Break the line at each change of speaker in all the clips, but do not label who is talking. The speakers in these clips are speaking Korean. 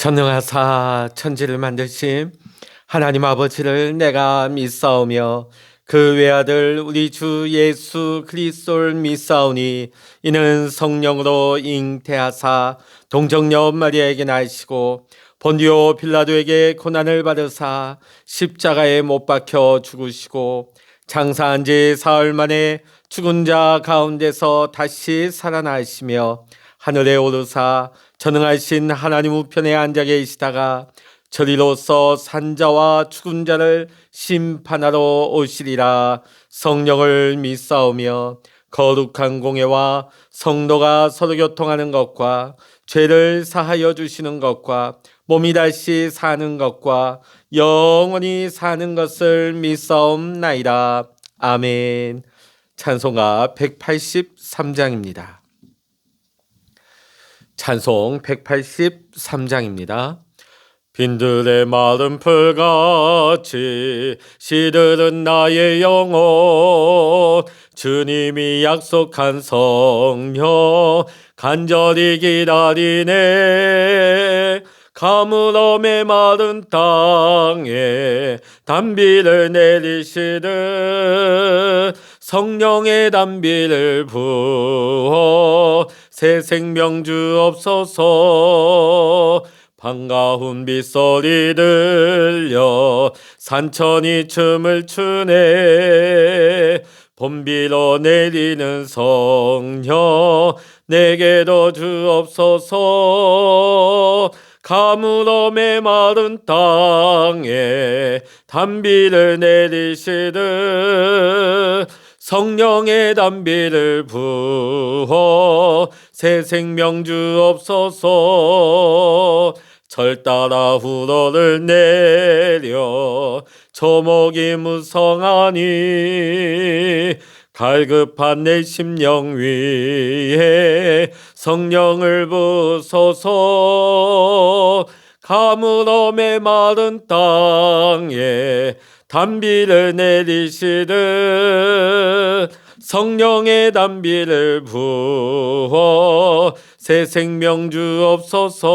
전능하사 천지를 만드신 하나님 아버지를 내가 믿사오며 그 외아들 우리 주 예수 그리스도를 믿사오니 이는 성령으로 잉태하사 동정녀 마리아에게 나시고 본디오 빌라도에게 고난을 받으사 십자가에 못 박혀 죽으시고 장사한 지 사흘 만에 죽은 자 가운데서 다시 살아나시며 하늘에 오르사 전능하신 하나님 우편에 앉아 계시다가 저리로서 산자와 죽은 자를 심판하러 오시리라. 성령을 믿사오며 거룩한 공예와 성도가 서로 교통하는 것과 죄를 사하여 주시는 것과 몸이 다시 사는 것과 영원히 사는 것을 믿사옵나이다. 아멘. 찬송가 183장입니다. 찬송 183장입니다. 빈들의 마른 풀같이 시들은 나의 영혼, 주님이 약속한 성령 간절히 기다리네. 가물어 메마른 땅에 단비를 내리시듯 성령의 단비를 부어 새 생명 주옵소서. 반가운 빗소리 들려 산천이 춤을 추네. 봄비로 내리는 성령 내게도 주옵소서. 가물어 메마른 땅에 단비를 내리시듯 성령의 단비를 부어 새 생명 주옵소서. 절 따라 우러를 내려 초목이 무성하니 갈급한 내 심령 위에 성령을 부소서. 가물어 메마른 땅에 단비를 내리시듯 성령의 단비를 부어 새 생명 주옵소서.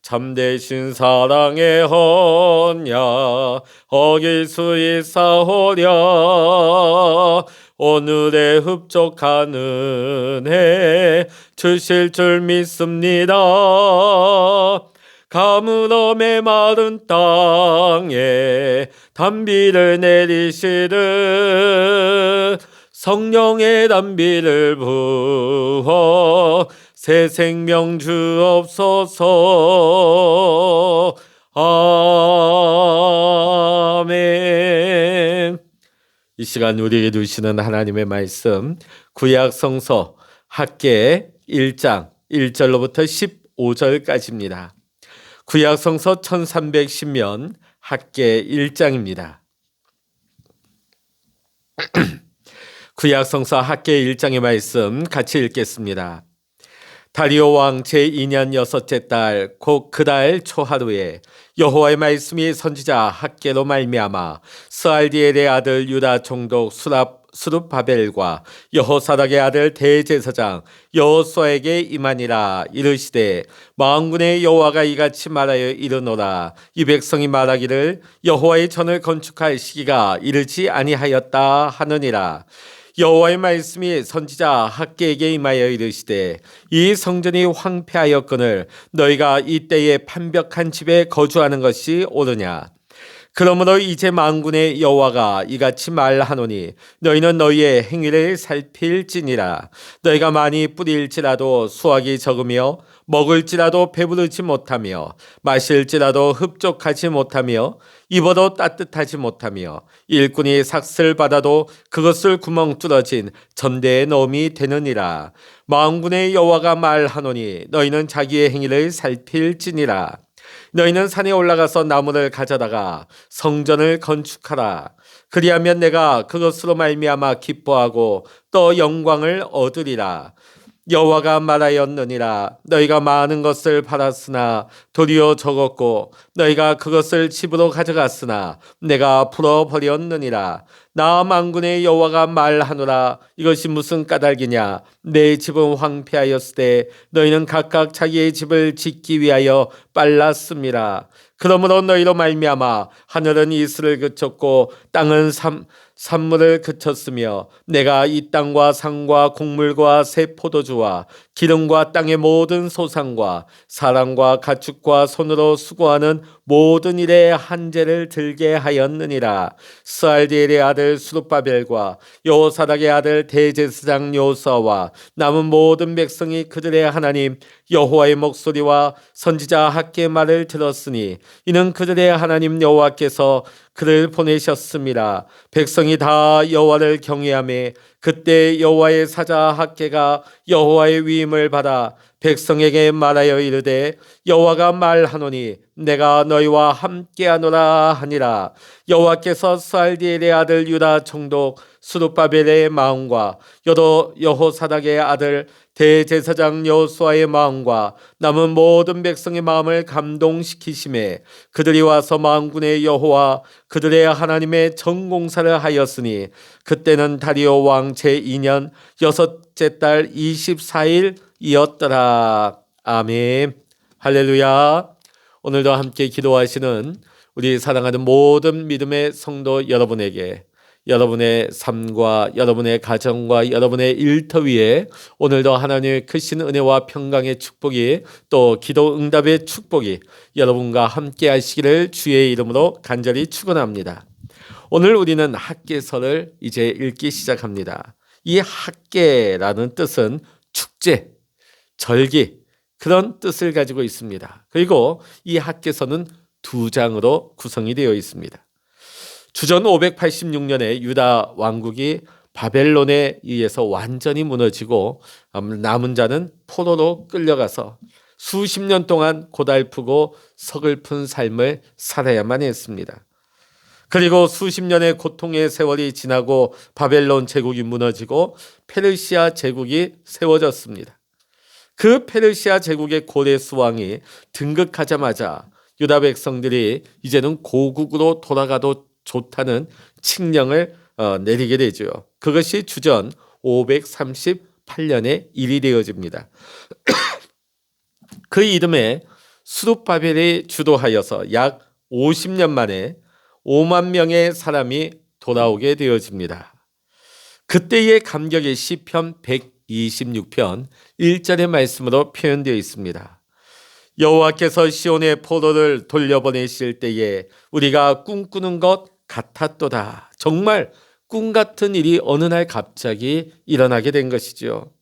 참되신 사랑의 언약 어길 수 있사오랴. 오늘의 흡족한 은혜 주실 줄 믿습니다. 가물어 메마른 땅에 단비를 내리시듯 성령의 단비를 부어 새 생명 주옵소서. 아멘. 이 시간 우리에게 주시는 하나님의 말씀 구약 성서 학개 1장 1절로부터 15절까지입니다. 구약 성서 1310면 학개 1장입니다. 구약 성서 학개 1장의 말씀 같이 읽겠습니다. 다리오 왕 제2년 여섯째 달 곧 그 달 초하루에 여호와의 말씀이 선지자 학개로 말미암아 스알디엘의 아들 유다 총독 수룹바벨과 여호사닥의 아들 대제사장 여호수아에게 임하니라. 이르시되 만군의 여호와가 이같이 말하여 이르노라. 이 백성이 말하기를 여호와의 전을 건축할 시기가 이르지 아니하였다 하느니라. 여호와의 말씀이 선지자 학개에게 임하여 이르시되 이 성전이 황폐하였거늘 너희가 이때에 판벽한 집에 거주하는 것이 옳으냐. 그러므로 이제 만군의 여호와가 이같이 말하노니 너희는 너희의 행위를 살필지니라. 너희가 많이 뿌릴지라도 수확이 적으며 먹을지라도 배부르지 못하며 마실지라도 흡족하지 못하며 입어도 따뜻하지 못하며 일꾼이 삭슬 받아도 그것을 구멍 뚫어진 전대의 넣음이 되느니라. 만군의 여호와가 말하노니 너희는 자기의 행위를 살필지니라. 너희는 산에 올라가서 나무를 가져다가 성전을 건축하라. 그리하면 내가 그것으로 말미암아 기뻐하고 또 영광을 얻으리라. 여호와가 말하였느니라. 너희가 많은 것을 팔았으나 도리어 적었고 너희가 그것을 집으로 가져갔으나 내가 풀어버렸느니라. 나 만군의 여호와가 말하노라. 이것이 무슨 까닭이냐? 내 집은 황폐하였을 때 너희는 각각 자기의 집을 짓기 위하여 빨랐습니다. 그러므로 너희로 말미암아 하늘은 이슬을 그쳤고 땅은 산물을 그쳤으며 내가 이 땅과 산과 곡물과 새 포도주와 기름과 땅의 모든 소산과 사람과 가축과 손으로 수고하는 모든 일에 한재를 들게 하였느니라. 스알디엘의 아들 수룹바벨과 여호사닥의 아들 대제사장 요수아와 남은 모든 백성이 그들의 하나님 여호와의 목소리와 선지자 학개의 말을 들었으니 이는 그들의 하나님 여호와께서 그를 보내셨습니다. 백성이 다 여호와를 경외하며 그때 여호와의 사자 학개가 여호와의 위임을 받아 백성에게 말하여 이르되 여호와가 말하노니 내가 너희와 함께하노라 하니라. 여호와께서 스알디엘의 아들 유다 총독 수룹바벨의 마음과 여호사닥의 아들 대제사장 여호수아의 마음과 남은 모든 백성의 마음을 감동시키심에 그들이 와서 만군의 여호와 그들의 하나님의 전공사를 하였으니 그때는 다리오 왕 제2년 여섯째 달 24일이었더라. 아멘. 할렐루야. 오늘도 함께 기도하시는 우리 사랑하는 모든 믿음의 성도 여러분에게 여러분의 삶과 여러분의 가정과 여러분의 일터 위에 오늘도 하나님의 크신 은혜와 평강의 축복이 또 기도 응답의 축복이 여러분과 함께 하시기를 주의 이름으로 간절히 축원합니다. 오늘 우리는 학개서를 이제 읽기 시작합니다. 이 학개라는 뜻은 축제, 절기 그런 뜻을 가지고 있습니다. 그리고 이 학개서는 2장으로 구성이 되어 있습니다. 주전 586년에 유다 왕국이 바벨론에 의해서 완전히 무너지고 남은 자는 포로로 끌려가서 수십 년 동안 고달프고 서글픈 삶을 살아야만 했습니다. 그리고 수십 년의 고통의 세월이 지나고 바벨론 제국이 무너지고 페르시아 제국이 세워졌습니다. 그 페르시아 제국의 고레스 왕이 등극하자마자 유다 백성들이 이제는 고국으로 돌아가도 좋다는 칙령을 내리게 되죠. 그것이 주전 538년의 일이 되어집니다. 그 이듬해 수룹바벨이 주도하여서 약 50년 만에 5만 명의 사람이 돌아오게 되어집니다. 그때의 감격이 시편 126편 1절의 말씀으로 표현되어 있습니다. 여호와께서 시온의 포도를 돌려보내실 때에 우리가 꿈꾸는 것 같았도다. 정말 꿈 같은 일이 어느 날 갑자기 일어나게 된 것이죠.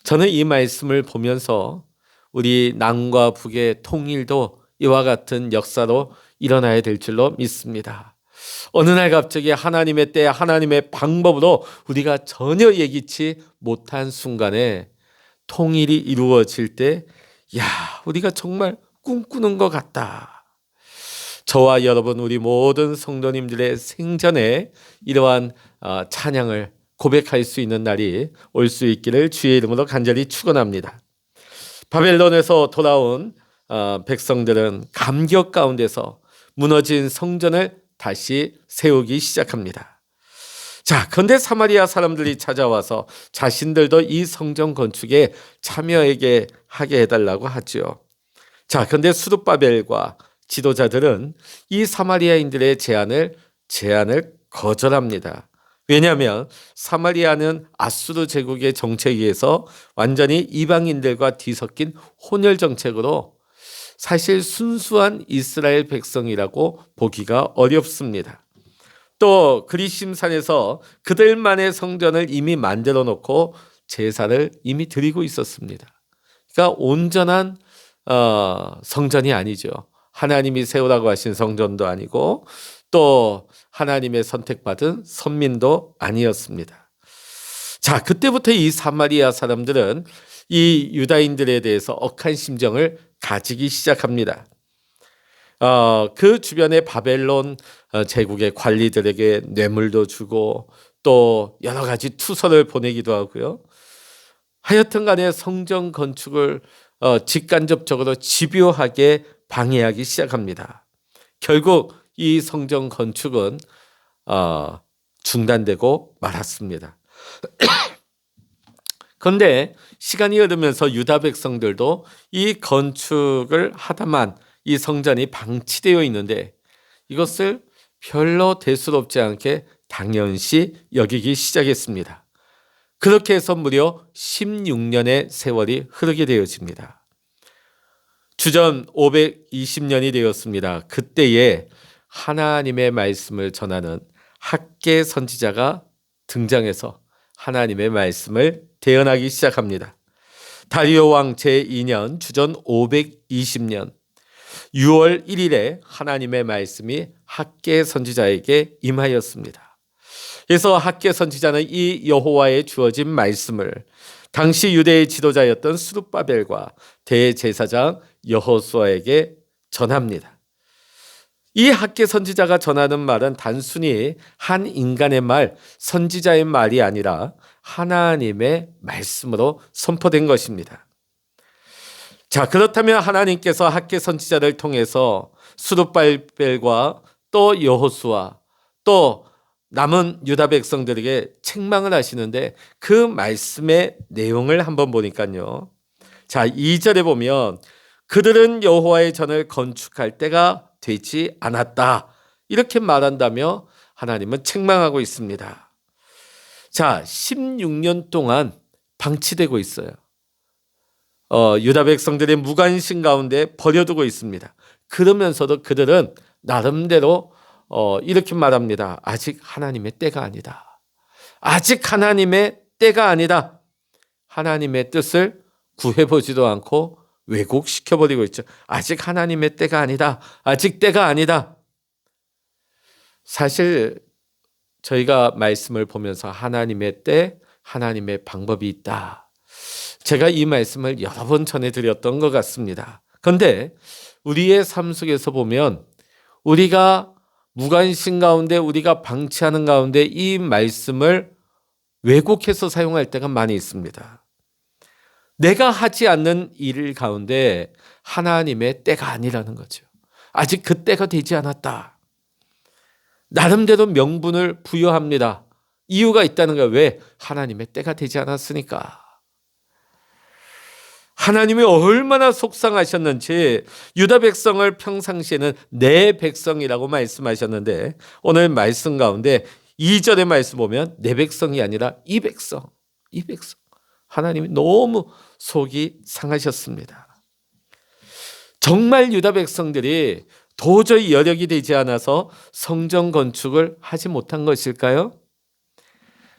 저는 이 말씀을 보면서 우리 남과 북의 통일도 이와 같은 역사로 일어나야 될 줄로 믿습니다. 어느 날 갑자기 하나님의 때 하나님의 방법으로 우리가 전혀 예기치 못한 순간에 통일이 이루어질 때 우리가 정말 꿈꾸는 것 같다. 저와 여러분 우리 모든 성도님들의 생전에 이러한 찬양을 고백할 수 있는 날이 올 수 있기를 주의 이름으로 간절히 축원합니다. 바벨론에서 돌아온 백성들은 감격 가운데서 무너진 성전을 다시 세우기 시작합니다. 자, 그런데 사마리아 사람들이 찾아와서 자신들도 이 성전 건축에 참여하게 하게 해달라고 하죠. 자, 그런데 수룹바벨과 지도자들은 이 사마리아인들의 제안을 거절합니다. 왜냐하면 사마리아는 아수르 제국의 정책에 의해서 완전히 이방인들과 뒤섞인 혼혈 정책으로 사실 순수한 이스라엘 백성이라고 보기가 어렵습니다. 또 그리심산에서 그들만의 성전을 이미 만들어 놓고 제사를 이미 드리고 있었습니다. 그러니까 온전한 성전이 아니죠. 하나님이 세우라고 하신 성전도 아니고 또 하나님의 선택받은 선민도 아니었습니다. 자, 그때부터 이 사마리아 사람들은 이 유다인들에 대해서 억한 심정을 가지기 시작합니다. 그 주변의 바벨론 제국의 관리들에게 뇌물도 주고 또 여러 가지 투서를 보내기도 하고요. 하여튼 간에 성전 건축을 직간접적으로 집요하게 방해하기 시작합니다. 결국 이 성전 건축은 중단되고 말았습니다. 그런데 시간이 흐르면서 유다 백성들도 이 건축을 하다만 이 성전이 방치되어 있는데 이것을 별로 대수롭지 않게 당연시 여기기 시작했습니다. 그렇게 해서 무려 16년의 세월이 흐르게 되어집니다. 주전 520년이 되었습니다. 그때에 하나님의 말씀을 전하는 학개 선지자가 등장해서 하나님의 말씀을 대언하기 시작합니다. 다리오 왕 제2년 주전 520년 6월 1일에 하나님의 말씀이 학개 선지자에게 임하였습니다. 그래서 학개 선지자는 이 여호와의 주어진 말씀을 당시 유대의 지도자였던 스룹바벨과 대제사장 여호수아에게 전합니다. 이 학개 선지자가 전하는 말은 단순히 한 인간의 말, 선지자의 말이 아니라 하나님의 말씀으로 선포된 것입니다. 자, 그렇다면 하나님께서 학개 선지자를 통해서 스룹바벨과 또 여호수아 또 남은 유다 백성들에게 책망을 하시는데 그 말씀의 내용을 한번 보니까요. 자, 2절에 보면 그들은 여호와의 전을 건축할 때가 되지 않았다. 이렇게 말한다며 하나님은 책망하고 있습니다. 자, 16년 동안 방치되고 있어요. 유다 백성들의 무관심 가운데 버려두고 있습니다. 그러면서도 그들은 나름대로 이렇게 말합니다. 아직 하나님의 때가 아니다. 아직 하나님의 때가 아니다. 하나님의 뜻을 구해보지도 않고 왜곡시켜버리고 있죠. 아직 하나님의 때가 아니다. 아직 때가 아니다. 사실 저희가 말씀을 보면서 하나님의 때, 하나님의 방법이 있다. 제가 이 말씀을 여러 번 전해드렸던 것 같습니다. 그런데 우리의 삶 속에서 보면 우리가 무관심 가운데 우리가 방치하는 가운데 이 말씀을 왜곡해서 사용할 때가 많이 있습니다. 내가 하지 않는 일 가운데 하나님의 때가 아니라는 거죠. 아직 그 때가 되지 않았다. 나름대로 명분을 부여합니다. 이유가 있다는 거예요. 왜? 하나님의 때가 되지 않았으니까. 하나님이 얼마나 속상하셨는지 유다 백성을 평상시에는 내 백성이라고 말씀하셨는데 오늘 말씀 가운데 2절의 말씀 보면 내 백성이 아니라 이 백성. 하나님이 너무 속이 상하셨습니다. 정말 유다 백성들이 도저히 여력이 되지 않아서 성전 건축을 하지 못한 것일까요?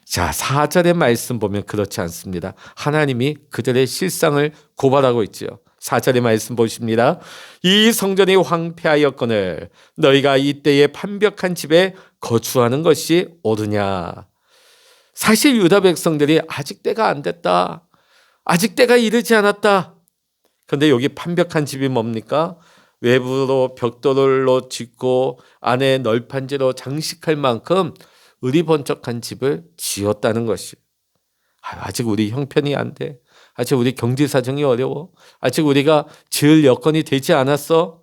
자, 4절의 말씀 보면 그렇지 않습니다. 하나님이 그들의 실상을 고발하고 있죠. 4절의 말씀 보십니다. 이 성전이 황폐하였거늘 너희가 이때에 판벽한 집에 거주하는 것이 옳으냐. 사실 유다 백성들이 아직 때가 안 됐다. 아직 때가 이르지 않았다. 그런데 여기 판벽한 집이 뭡니까? 외부로 벽돌로 짓고 안에 널판지로 장식할 만큼 의리번쩍한 집을 지었다는 것이. 아직 우리 형편이 안 돼. 아직 우리 경제 사정이 어려워. 아직 우리가 지을 여건이 되지 않았어.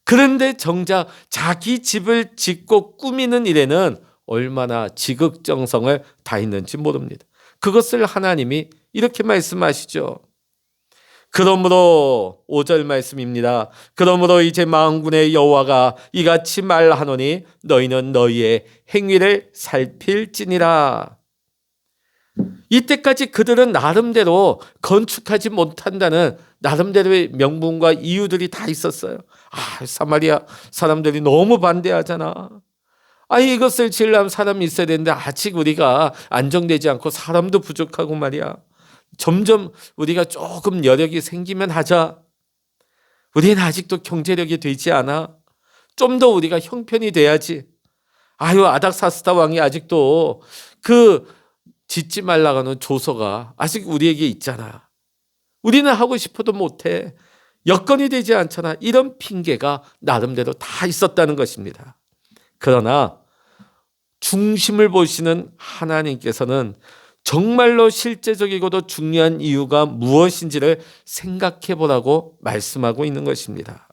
그런데 정작 자기 집을 짓고 꾸미는 일에는 얼마나 지극정성을 다했는지 모릅니다. 그것을 하나님이 이렇게 말씀하시죠. 그러므로 5절 말씀입니다. 그러므로 이제 만군의 여호와가 이같이 말하노니 너희는 너희의 행위를 살필지니라. 이때까지 그들은 나름대로 건축하지 못한다는 나름대로의 명분과 이유들이 다 있었어요. 사마리아 사람들이 너무 반대하잖아. 이것을 지으려면 사람이 있어야 되는데 아직 우리가 안정되지 않고 사람도 부족하고 말이야. 점점 우리가 조금 여력이 생기면 하자. 우리는 아직도 경제력이 되지 않아. 좀 더 우리가 형편이 돼야지. 아닥사스다 왕이 아직도 그 짓지 말라고 하는 조서가 아직 우리에게 있잖아. 우리는 하고 싶어도 못해. 여건이 되지 않잖아. 이런 핑계가 나름대로 다 있었다는 것입니다. 그러나 중심을 보시는 하나님께서는 정말로 실제적이고도 중요한 이유가 무엇인지를 생각해 보라고 말씀하고 있는 것입니다.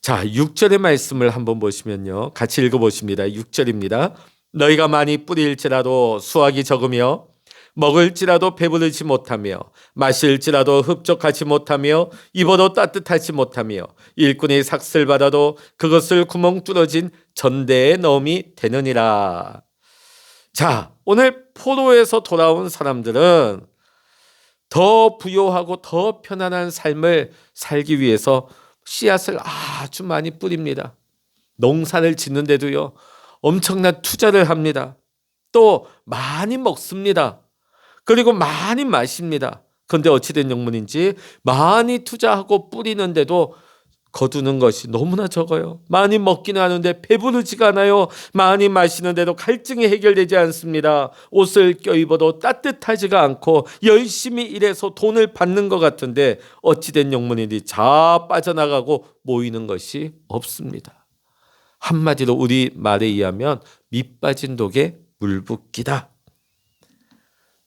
자, 6절의 말씀을 한번 보시면요. 같이 읽어보십니다. 6절입니다. 너희가 많이 뿌릴지라도 수확이 적으며 먹을지라도 배부르지 못하며 마실지라도 흡족하지 못하며 입어도 따뜻하지 못하며 일꾼이 삭슬 받아도 그것을 구멍 뚫어진 전대에 넣음이 되느니라. 자, 오늘 포로에서 돌아온 사람들은 더 부요하고 더 편안한 삶을 살기 위해서 씨앗을 아주 많이 뿌립니다. 농사를 짓는데도요, 엄청난 투자를 합니다. 또 많이 먹습니다. 그리고 많이 마십니다. 그런데 어찌된 영문인지 많이 투자하고 뿌리는데도 거두는 것이 너무나 적어요. 많이 먹기는 하는데 배부르지가 않아요. 많이 마시는데도 갈증이 해결되지 않습니다. 옷을 껴입어도 따뜻하지가 않고 열심히 일해서 돈을 받는 것 같은데 어찌된 영문인지 다 빠져나가고 모이는 것이 없습니다. 한마디로 우리 말에 의하면 밑 빠진 독에 물 붓기다.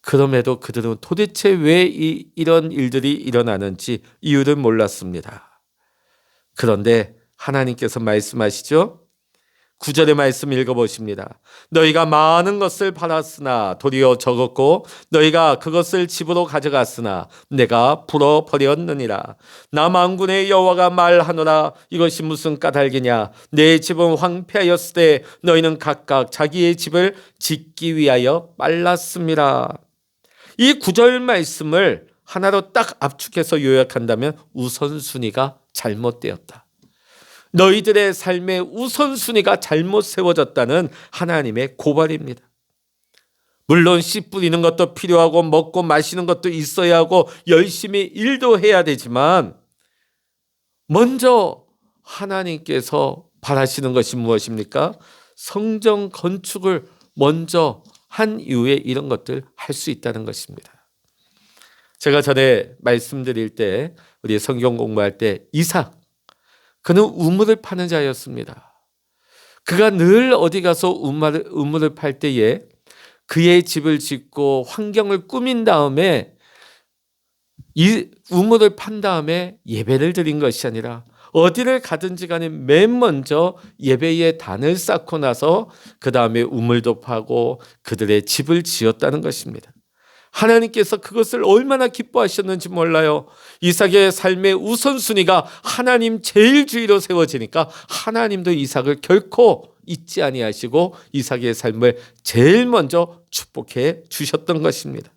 그럼에도 그들은 도대체 왜 이런 일들이 일어나는지 이유를 몰랐습니다. 그런데 하나님께서 말씀하시죠. 9절의 말씀 읽어보십니다. 너희가 많은 것을 팔았으나 도리어 적었고 너희가 그것을 집으로 가져갔으나 내가 불어버렸느니라. 나 만군의 여호와가 말하노라. 이것이 무슨 까닭이냐. 내 집은 황폐하였을 때 너희는 각각 자기의 집을 짓기 위하여 빨랐습니다. 이 9절 말씀을 하나로 딱 압축해서 요약한다면 우선순위가 잘못되었다. 너희들의 삶의 우선순위가 잘못 세워졌다는 하나님의 고발입니다. 물론 씨 뿌리는 것도 필요하고 먹고 마시는 것도 있어야 하고 열심히 일도 해야 되지만 먼저 하나님께서 바라시는 것이 무엇입니까? 성전 건축을 먼저 한 이후에 이런 것들 할 수 있다는 것입니다. 제가 전에 말씀드릴 때 우리 성경 공부할 때 이삭, 그는 우물을 파는 자였습니다. 그가 늘 어디 가서 우물을 팔 때에 그의 집을 짓고 환경을 꾸민 다음에 이 우물을 판 다음에 예배를 드린 것이 아니라 어디를 가든지 간에 맨 먼저 예배의 단을 쌓고 나서 그 다음에 우물도 파고 그들의 집을 지었다는 것입니다. 하나님께서 그것을 얼마나 기뻐하셨는지 몰라요. 이삭의 삶의 우선순위가 하나님 제일주의로 세워지니까 하나님도 이삭을 결코 잊지 아니하시고 이삭의 삶을 제일 먼저 축복해 주셨던 것입니다.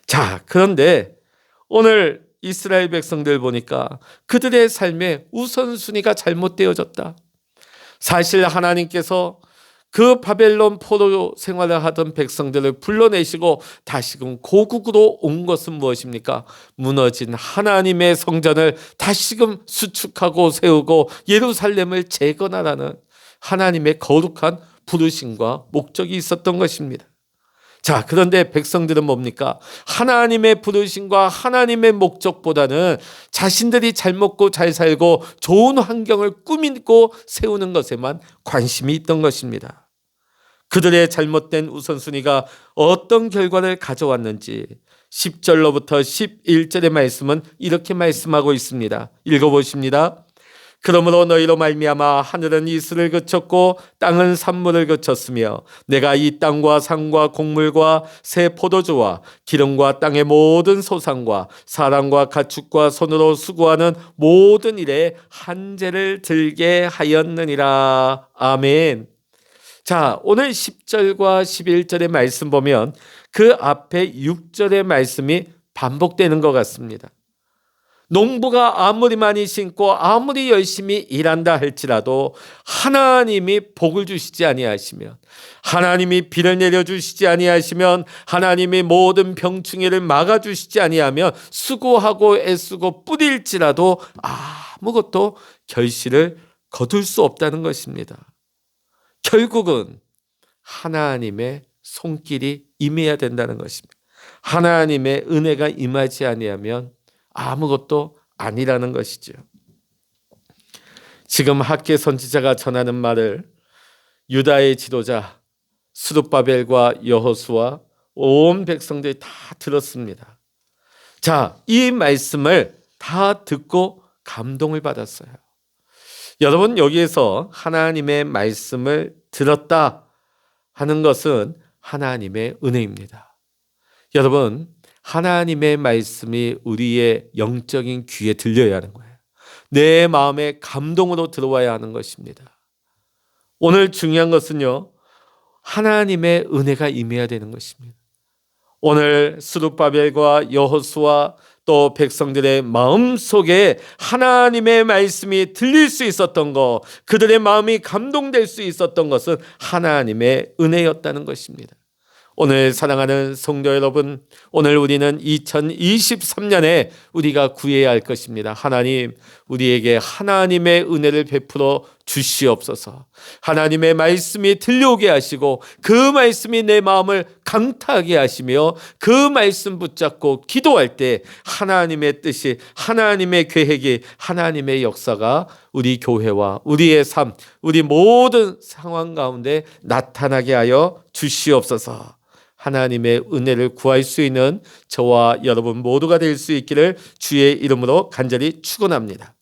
자, 그런데 오늘 이스라엘 백성들 보니까 그들의 삶의 우선순위가 잘못되어졌다. 사실 하나님께서 그 바벨론 포로 생활을 하던 백성들을 불러내시고 다시금 고국으로 온 것은 무엇입니까? 무너진 하나님의 성전을 다시금 수축하고 세우고 예루살렘을 재건하라는 하나님의 거룩한 부르심과 목적이 있었던 것입니다. 자, 그런데 백성들은 뭡니까? 하나님의 부르심과 하나님의 목적보다는 자신들이 잘 먹고 잘 살고 좋은 환경을 꾸미고 세우는 것에만 관심이 있던 것입니다. 그들의 잘못된 우선순위가 어떤 결과를 가져왔는지 10절로부터 11절의 말씀은 이렇게 말씀하고 있습니다. 읽어보십니다. 그러므로 너희로 말미암아 하늘은 이슬을 그쳤고 땅은 산물을 그쳤으며 내가 이 땅과 산과 곡물과 새 포도주와 기름과 땅의 모든 소산과 사람과 가축과 손으로 수고하는 모든 일에 한재를 들게 하였느니라. 아멘. 자, 오늘 10절과 11절의 말씀 보면 그 앞에 6절의 말씀이 반복되는 것 같습니다. 농부가 아무리 많이 심고 아무리 열심히 일한다 할지라도 하나님이 복을 주시지 아니하시면, 하나님이 비를 내려주시지 아니하시면, 하나님이 모든 병충해를 막아주시지 아니하면 수고하고 애쓰고 뿌릴지라도 아무것도 결실을 거둘 수 없다는 것입니다. 결국은 하나님의 손길이 임해야 된다는 것입니다. 하나님의 은혜가 임하지 아니하면 아무것도 아니라는 것이죠. 지금 학개 선지자가 전하는 말을 유다의 지도자 스룹바벨과 여호수아 온 백성들이 다 들었습니다. 자, 이 말씀을 다 듣고 감동을 받았어요. 여러분, 여기에서 하나님의 말씀을 들었다 하는 것은 하나님의 은혜입니다. 여러분, 하나님의 말씀이 우리의 영적인 귀에 들려야 하는 거예요. 내 마음에 감동으로 들어와야 하는 것입니다. 오늘 중요한 것은요, 하나님의 은혜가 임해야 되는 것입니다. 오늘 스룹바벨과 여호수아 또 백성들의 마음속에 하나님의 말씀이 들릴 수 있었던 것, 그들의 마음이 감동될 수 있었던 것은 하나님의 은혜였다는 것입니다. 오늘 사랑하는 성도 여러분, 오늘 우리는 2023년에 우리가 구해야 할 것입니다. 하나님, 우리에게 하나님의 은혜를 베풀어 주시옵소서. 하나님의 말씀이 들려오게 하시고 그 말씀이 내 마음을 강타하게 하시며 그 말씀 붙잡고 기도할 때 하나님의 뜻이, 하나님의 계획이, 하나님의 역사가 우리 교회와 우리의 삶, 우리 모든 상황 가운데 나타나게 하여 주시옵소서. 하나님의 은혜를 구할 수 있는 저와 여러분 모두가 될 수 있기를 주의 이름으로 간절히 축원합니다.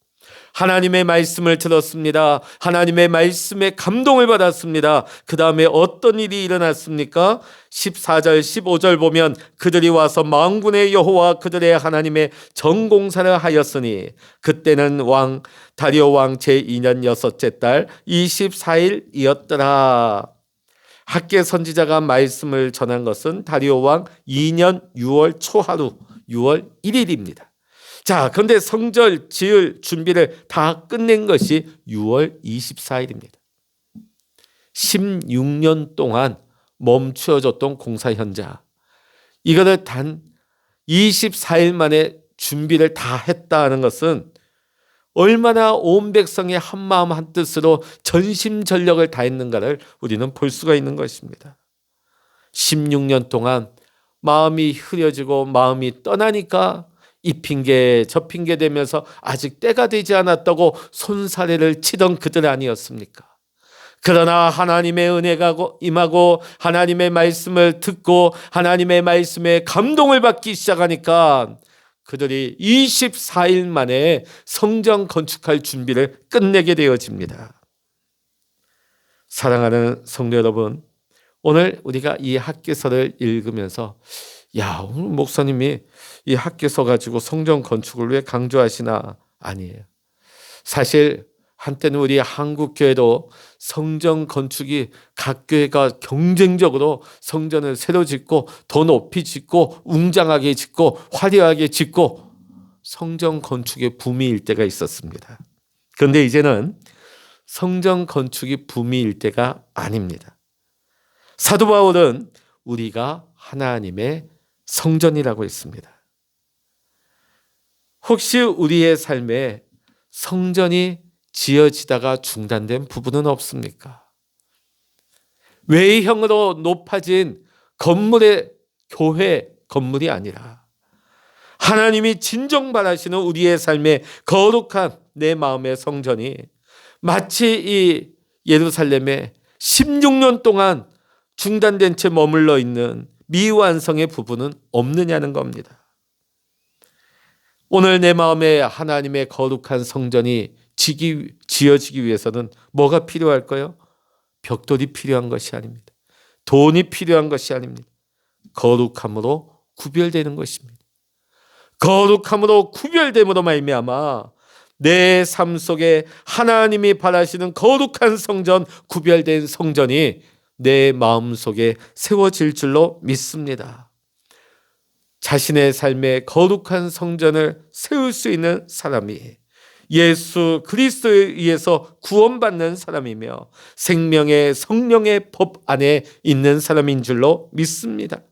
하나님의 말씀을 들었습니다. 하나님의 말씀에 감동을 받았습니다. 그 다음에 어떤 일이 일어났습니까? 14절 15절 보면 그들이 와서 만군의 여호와 그들의 하나님의 전공사를 하였으니 그때는 왕 다리오 왕 제2년 여섯째 달 24일이었더라. 학개 선지자가 말씀을 전한 것은 다리오 왕 2년 6월 초하루 6월 1일입니다. 자, 그런데 성전 지을 준비를 다 끝낸 것이 6월 24일입니다. 16년 동안 멈추어졌던 공사 현장, 이거를 단 24일 만에 준비를 다 했다는 것은 얼마나 온 백성의 한마음 한뜻으로 전심전력을 다했는가를 우리는 볼 수가 있는 것입니다. 16년 동안 마음이 흐려지고 마음이 떠나니까 이 핑계 저 핑계 대면서 아직 때가 되지 않았다고 손사래를 치던 그들 아니었습니까? 그러나 하나님의 은혜가 임하고 하나님의 말씀을 듣고 하나님의 말씀에 감동을 받기 시작하니까 그들이 24일 만에 성전 건축할 준비를 끝내게 되어집니다. 사랑하는 성도 여러분, 오늘 우리가 이 학개서를 읽으면서 오늘 목사님이 이 학개서 가지고 성전 건축을 왜 강조하시나? 아니에요. 사실 한때는 우리 한국교회도 성전 건축이 각 교회가 경쟁적으로 성전을 새로 짓고 더 높이 짓고 웅장하게 짓고 화려하게 짓고 성전 건축의 붐이일 때가 있었습니다. 그런데 이제는 성전 건축이 붐이일 때가 아닙니다. 사도 바울은 우리가 하나님의 성전이라고 했습니다. 혹시 우리의 삶에 성전이 지어지다가 중단된 부분은 없습니까? 외형으로 높아진 건물의 교회 건물이 아니라 하나님이 진정 바라시는 우리의 삶의 거룩한 내 마음의 성전이 마치 이 예루살렘에 16년 동안 중단된 채 머물러 있는 미완성의 부분은 없느냐는 겁니다. 오늘 내 마음에 하나님의 거룩한 성전이 지어지기 위해서는 뭐가 필요할까요? 벽돌이 필요한 것이 아닙니다. 돈이 필요한 것이 아닙니다. 거룩함으로 구별되는 것입니다. 거룩함으로 구별됨으로 말미암아 내 삶 속에 하나님이 바라시는 거룩한 성전, 구별된 성전이 내 마음 속에 세워질 줄로 믿습니다. 자신의 삶에 거룩한 성전을 세울 수 있는 사람이 예수 그리스도에 의해서 구원받는 사람이며 생명의 성령의 법 안에 있는 사람인 줄로 믿습니다.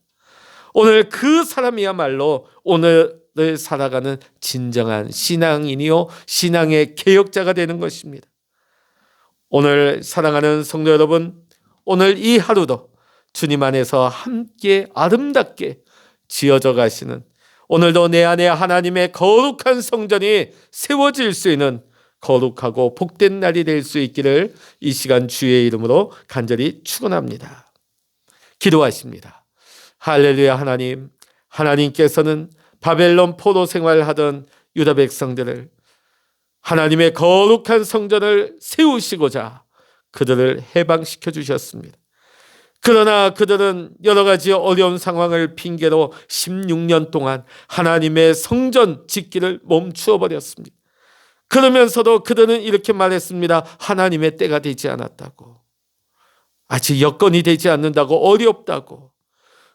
오늘 그 사람이야말로 오늘을 살아가는 진정한 신앙인이요 신앙의 개혁자가 되는 것입니다. 오늘 사랑하는 성도 여러분, 오늘 이 하루도 주님 안에서 함께 아름답게 지어져 가시는, 오늘도 내 안에 하나님의 거룩한 성전이 세워질 수 있는 거룩하고 복된 날이 될 수 있기를 이 시간 주의 이름으로 간절히 축원합니다. 기도하십니다. 할렐루야. 하나님께서는 바벨론 포로 생활하던 유다 백성들을 하나님의 거룩한 성전을 세우시고자 그들을 해방시켜 주셨습니다. 그러나 그들은 여러 가지 어려운 상황을 핑계로 16년 동안 하나님의 성전 짓기를 멈추어 버렸습니다. 그러면서도 그들은 이렇게 말했습니다. 하나님의 때가 되지 않았다고. 아직 여건이 되지 않는다고, 어렵다고.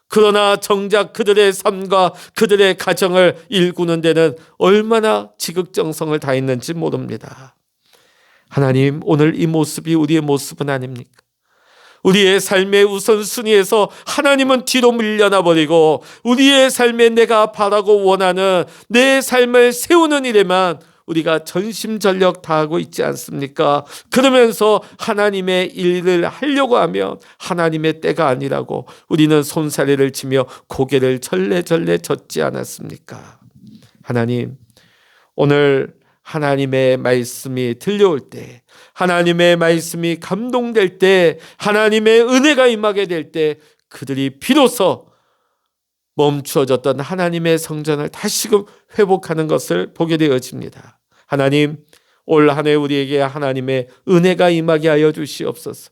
그러나 정작 그들의 삶과 그들의 가정을 일구는 데는 얼마나 지극정성을 다했는지 모릅니다. 하나님, 오늘 이 모습이 우리의 모습은 아닙니까? 우리의 삶의 우선순위에서 하나님은 뒤로 밀려나 버리고 우리의 삶에 내가 바라고 원하는 내 삶을 세우는 일에만 우리가 전심전력 다하고 있지 않습니까? 그러면서 하나님의 일을 하려고 하면 하나님의 때가 아니라고 우리는 손사래를 치며 고개를 절레절레 젓지 않았습니까? 하나님, 오늘 하나님의 말씀이 들려올 때, 하나님의 말씀이 감동될 때, 하나님의 은혜가 임하게 될 때 그들이 비로소 멈추어졌던 하나님의 성전을 다시금 회복하는 것을 보게 되어집니다. 하나님, 올 한 해 우리에게 하나님의 은혜가 임하게 하여 주시옵소서.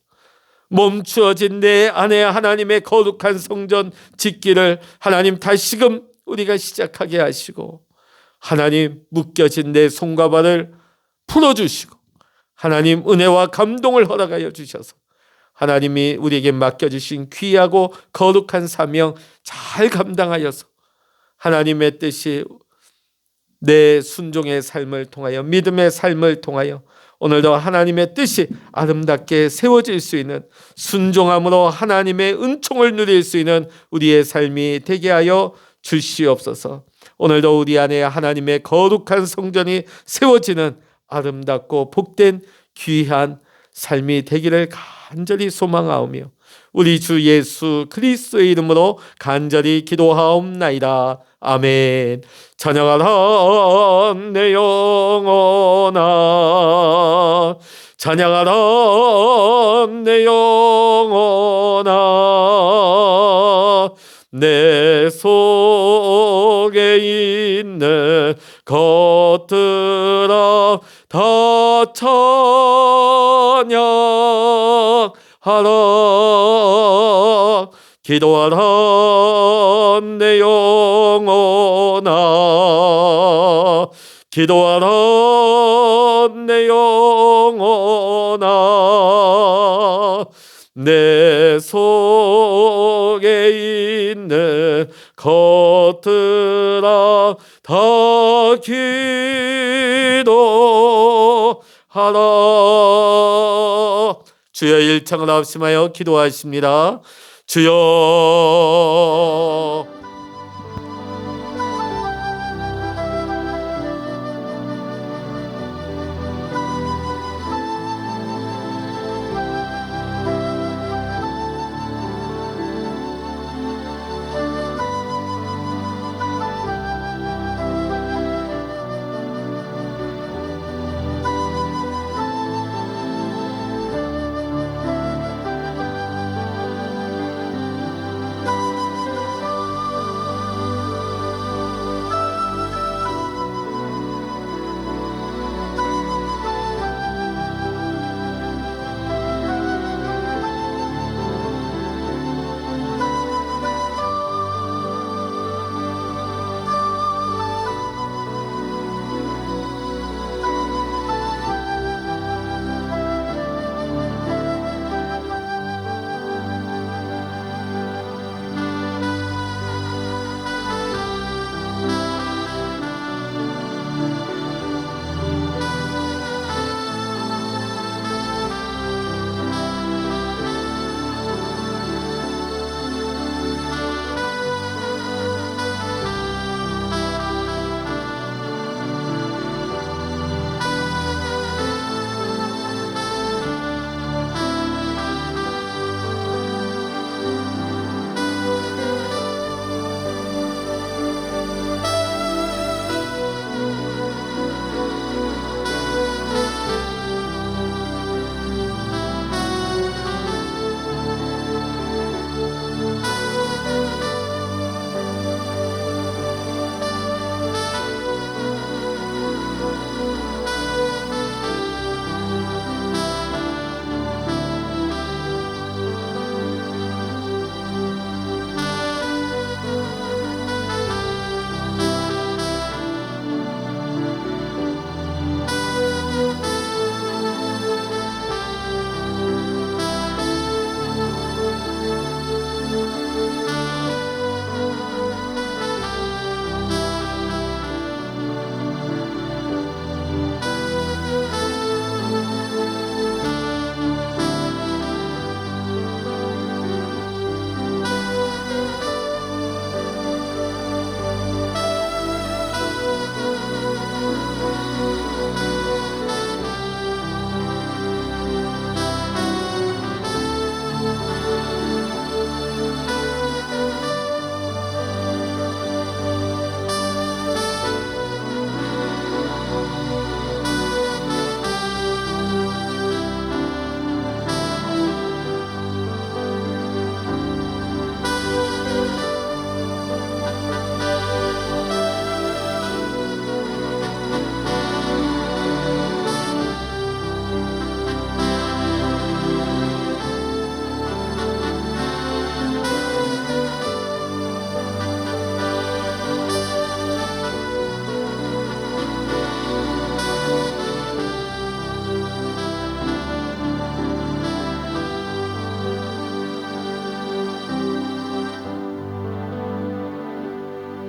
멈추어진 내 안에 하나님의 거룩한 성전 짓기를 하나님 다시금 우리가 시작하게 하시고, 하나님 묶여진 내 손과 발을 풀어주시고, 하나님 은혜와 감동을 허락하여 주셔서 하나님이 우리에게 맡겨주신 귀하고 거룩한 사명 잘 감당하여서 하나님의 뜻이 내 순종의 삶을 통하여, 믿음의 삶을 통하여 오늘도 하나님의 뜻이 아름답게 세워질 수 있는, 순종함으로 하나님의 은총을 누릴 수 있는 우리의 삶이 되게 하여 주시옵소서. 오늘도 우리 안에 하나님의 거룩한 성전이 세워지는 아름답고 복된 귀한 삶이 되기를 간절히 소망하오며 우리 주 예수 그리스도의 이름으로 간절히 기도하옵나이다. 아멘. 찬양하라 내 영혼아, 찬양하라 내 영혼아, 내 속에 있는 것들아 다 찬양하라. 기도하라 내 영혼아, 기도하라 내 영혼아, 내 속에 있는 것들아 다 기도하라. 주여, 일창을 합심하여 기도하십니다. 주여,